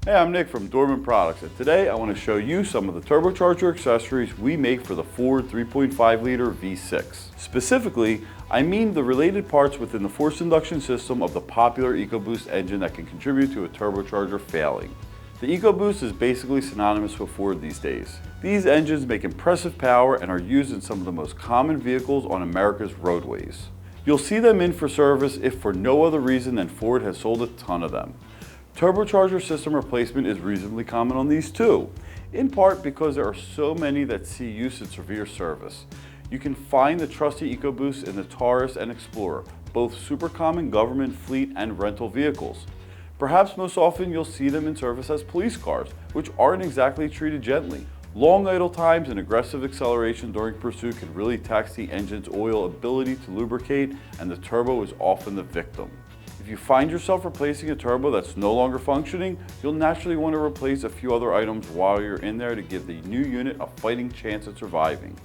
Hey, I'm Nick from Dorman Products, and today I want to show you some of the turbocharger accessories we make for the Ford 3.5 liter V6. Specifically, I mean the related parts within the forced induction system of the popular EcoBoost engine that can contribute to a turbocharger failing. The EcoBoost is basically synonymous with Ford these days. These engines make impressive power and are used in some of the most common vehicles on America's roadways. You'll see them in for service if for no other reason than Ford has sold a ton of them. Turbocharger system replacement is reasonably common on these too, in part because there are so many that see use in severe service. You can find the trusty EcoBoost in the Taurus and Explorer, both super common government, fleet, and rental vehicles. Perhaps most often you'll see them in service as police cars, which aren't exactly treated gently. Long idle times and aggressive acceleration during pursuit can really tax the engine's oil ability to lubricate, and the turbo is often the victim. If you find yourself replacing a turbo that's no longer functioning, you'll naturally want to replace a few other items while you're in there to give the new unit a fighting chance at surviving.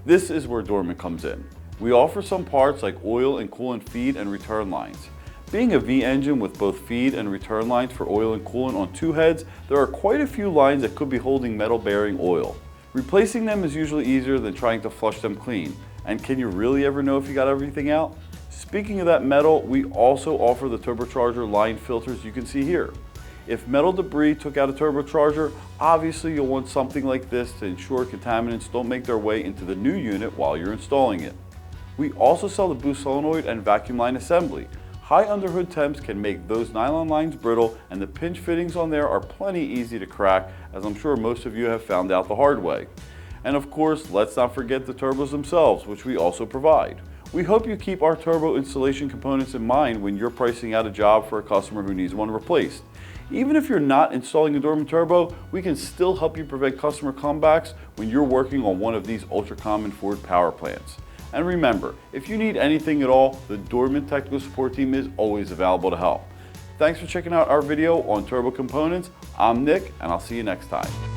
This is where Dorman comes in. We offer some parts like oil and coolant feed and return lines. Being a V engine with both feed and return lines for oil and coolant on two heads, there are quite a few lines that could be holding metal bearing oil. Replacing them is usually easier than trying to flush them clean. And can you really ever know if you got everything out? Speaking of that metal, we also offer the turbocharger line filters you can see here. If metal debris took out a turbocharger, obviously you'll want something like this to ensure contaminants don't make their way into the new unit while you're installing it. We also sell the boost solenoid and vacuum line assembly. High underhood temps can make those nylon lines brittle, and the pinch fittings on there are plenty easy to crack, as I'm sure most of you have found out the hard way. And of course, let's not forget the turbos themselves, which we also provide. We hope you keep our turbo installation components in mind when you're pricing out a job for a customer who needs one replaced. Even if you're not installing a Dorman turbo, we can still help you prevent customer comebacks when you're working on one of these ultra-common Ford power plants. And remember, if you need anything at all, the Dorman technical support team is always available to help. Thanks for checking out our video on turbo components. I'm Nick, and I'll see you next time.